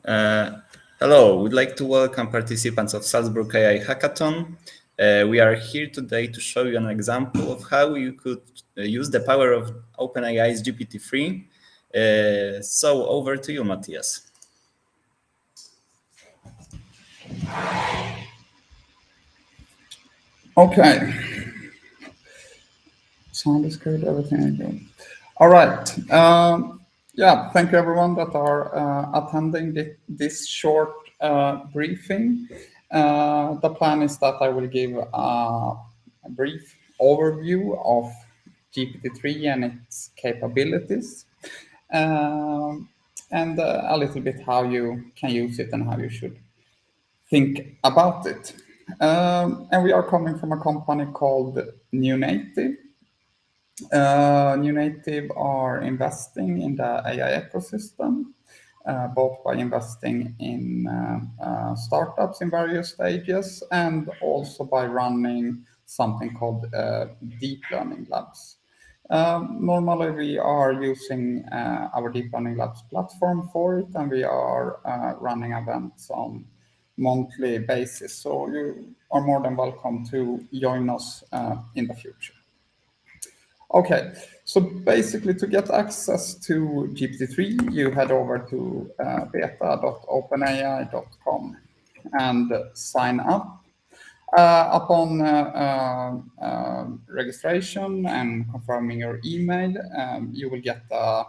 Uh, Hello, we'd like to welcome participants of Salzburg AI Hackathon. We are here today to show you an example of how you could use the power of OpenAI's GPT-3. So over to you, Mathias. Okay. Sound is good, everything is good. All right. Yeah, thank you everyone that are attending this short briefing. The plan is that I will give a brief overview of GPT-3 and its capabilities, and a little bit how you can use it and how you should think about it. And we are coming from a company called New Native. New Native are investing in the AI ecosystem, both by investing in startups in various stages and also by running something called deep learning labs. Normally, we are using our deep learning labs platform for it, and we are running events on monthly basis. So you are more than welcome to join us in the future. Okay, so basically to get access to GPT-3, you head over to beta.openai.com and sign up. Upon registration and confirming your email, you will get a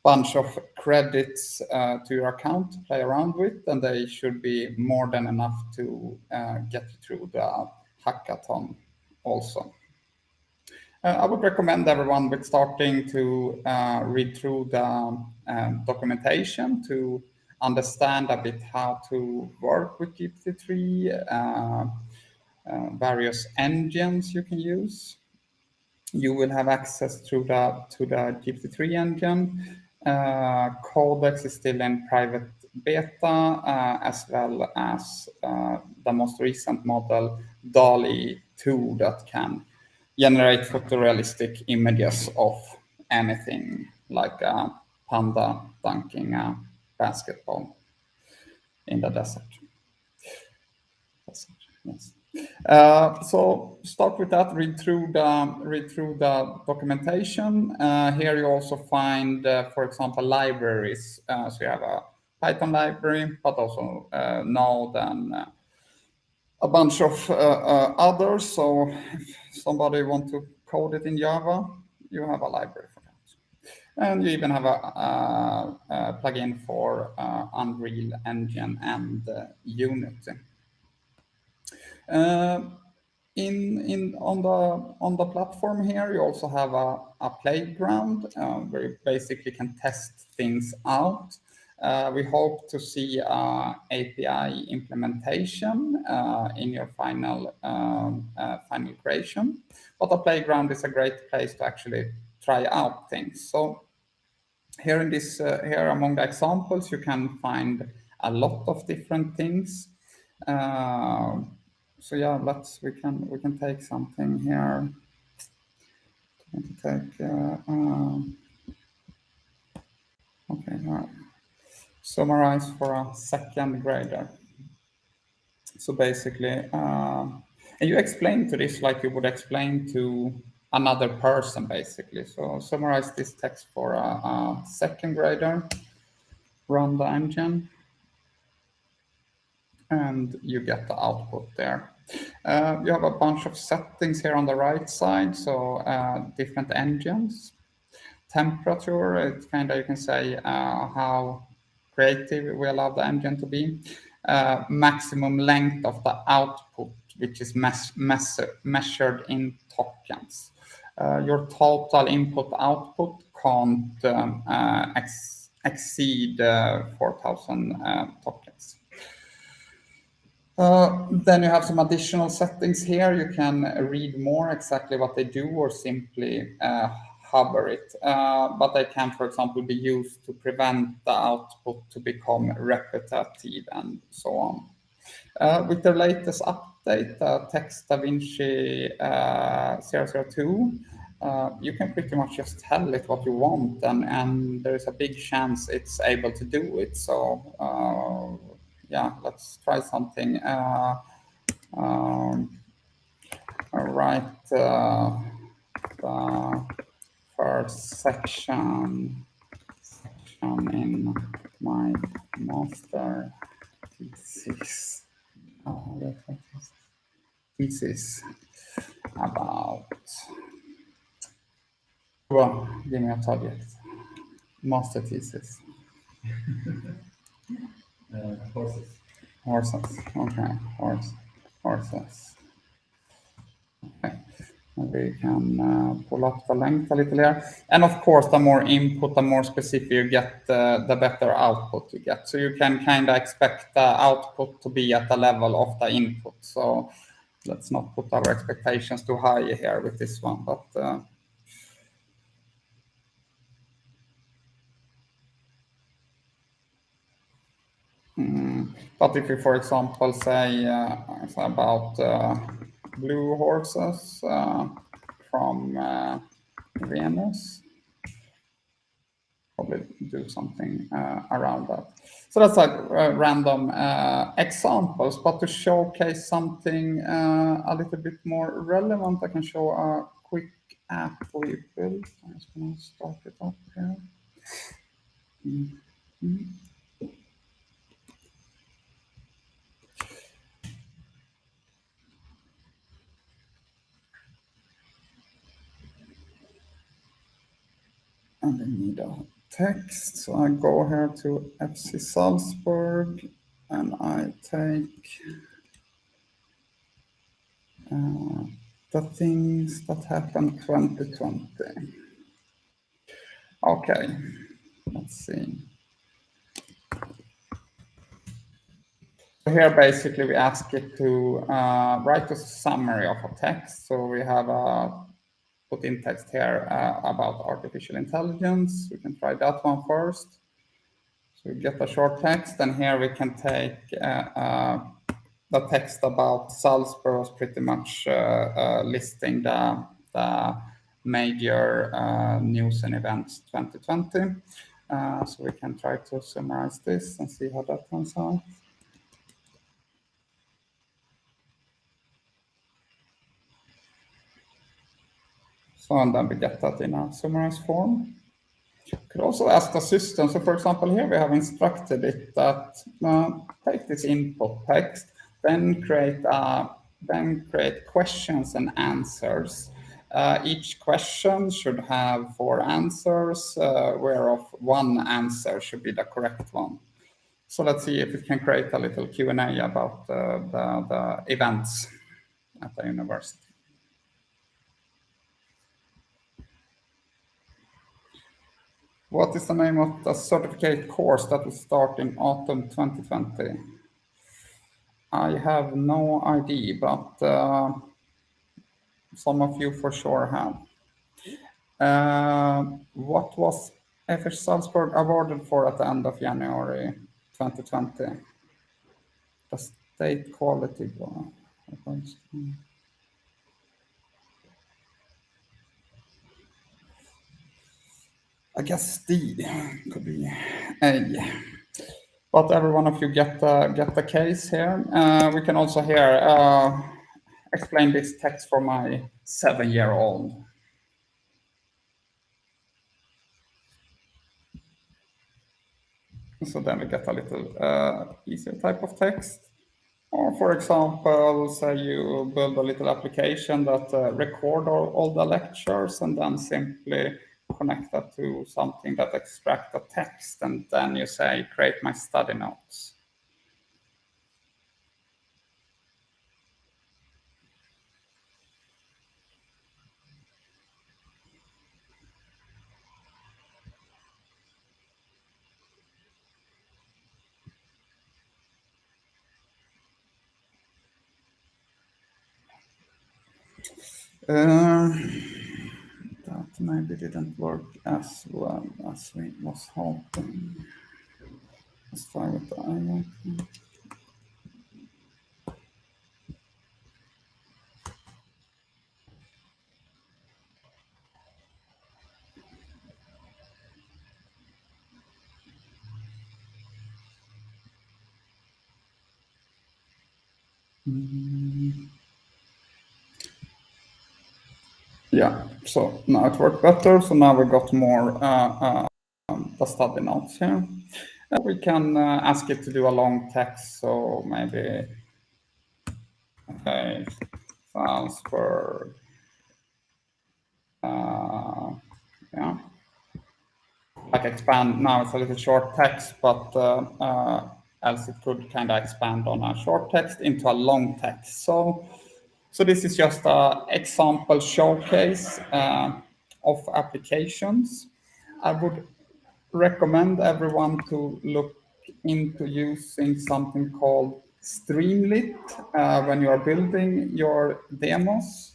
bunch of credits to your account to play around with, and they should be more than enough to get you through the hackathon also. I would recommend everyone with starting to read through the documentation to understand a bit how to work with GPT-3, various engines you can use. You will have access to the GPT-3 engine. Codex is still in private beta, as well as the most recent model, DALL-E 2, that can generate photorealistic images of anything like a panda dunking a basketball in the desert. Yes. So start with that. Read through the documentation. Here you also find, for example, libraries. So you have a Python library, but also Node and a bunch of others. So if somebody want to code it in Java, you have a library for that. And you even have a plugin for Unreal Engine and Unity. On the platform here, you also have a playground where you basically can test things out. We hope to see API implementation in your final creation, but the playground is a great place to actually try out things. So here here among the examples, you can find a lot of different things. So yeah, we can take something here. Okay, summarize for a second grader. So basically, and you explain to this like you would explain to another person, basically. So summarize this text for a second grader, run the engine, and you get the output there. You have a bunch of settings here on the right side, so different engines. Temperature, it's kind of, you can say how creative we allow the engine to be. Maximum length of the output, which is measured in tokens. Your total input-output can't exceed 4,000 tokens. Then you have some additional settings here. You can read more exactly what they do or simply hover it. But they can, for example, be used to prevent the output to become repetitive and so on. With the latest update, Text DaVinci 002, you can pretty much just tell it what you want, and there is a big chance it's able to do it. So yeah, let's try something. Write the first section in my master thesis. Thesis about. Well, give me a subject. Master thesis. Horses. Horses. Okay. Horses. Okay. Maybe we can pull up the length a little here. And of course, the more input, the more specific you get, the better output you get. So you can kind of expect the output to be at the level of the input. So let's not put our expectations too high here with this one. But if you, for example, say about blue horses from Venus, probably do something around that. So that's like random examples, but to showcase something a little bit more relevant, I can show a quick app we built. I'm just going to start it up here. And I need a text. So I go here to FC Salzburg and I take the things that happened 2020. Okay, let's see. So here basically we ask it to write a summary of a text. So we have put in text here about artificial intelligence. We can try that one first. So we get a short text, and here we can take the text about Salzburg was pretty much listing the major news and events 2020. So we can try to summarize this and see how that comes out. So and then we get that in a summarized form. Could also ask the system. So for example, here we have instructed it that take this input text, then create questions and answers. Each question should have 4 answers, whereof one answer should be the correct one. So let's see if it can create a little Q&A about the events at the university. What is the name of the certificate course that will start in autumn 2020? I have no idea, but some of you for sure have. What was FH Salzburg awarded for at the end of January 2020? The state quality. I guess D could be A. But every one of you get the case here. We can also here explain this text for my 7-year-old. So then we get a little easier type of text. Or for example, say you build a little application that record all the lectures and then simply connect that to something that extract the text, and then you say, create my study notes. That maybe didn't work as well as we was hoping. Let's try with the AI. Yeah, so now it worked better. So now we got more the study notes here. We can ask it to do a long text, so maybe okay, Salzburg. Yeah, like expand. Now it's a little short text, but else it could kind of expand on a short text into a long text. So this is just an example showcase of applications. I would recommend everyone to look into using something called Streamlit when you are building your demos.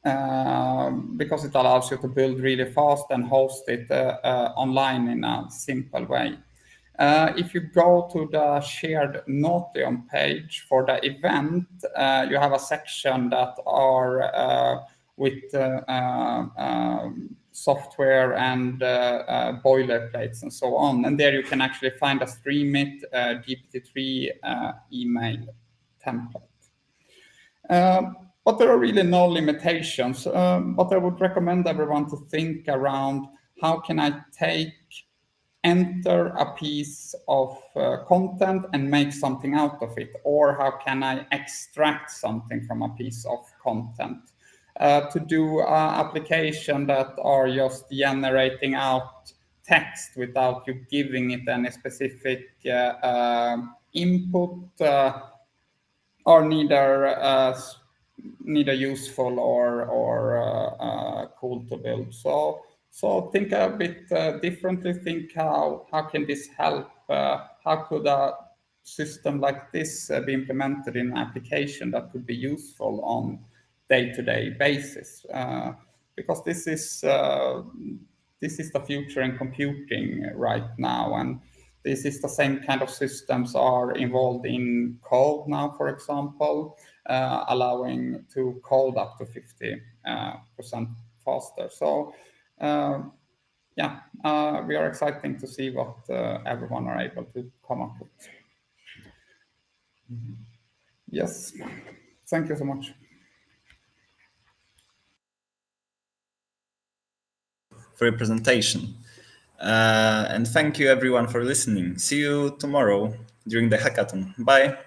Because it allows you to build really fast and host it online in a simple way. If you go to the shared Notion page for the event, you have a section that are with software and boilerplates and so on. And there you can actually find a Streamlit GPT-3 email template. But there are really no limitations. But I would recommend everyone to think around how can I enter a piece of content and make something out of it, or how can I extract something from a piece of content. To do application that are just generating out text without you giving it any specific input are neither useful or cool to build. So think a bit differently. Think how can this help? How could a system like this be implemented in an application that could be useful on day-to-day basis? Because this is the future in computing right now, and this is the same kind of systems are involved in code now, for example, allowing to code up to 50% faster. So yeah, we are excited to see what everyone are able to come up with. Yes, thank you so much. For your presentation. And thank you everyone for listening. See you tomorrow during the hackathon. Bye.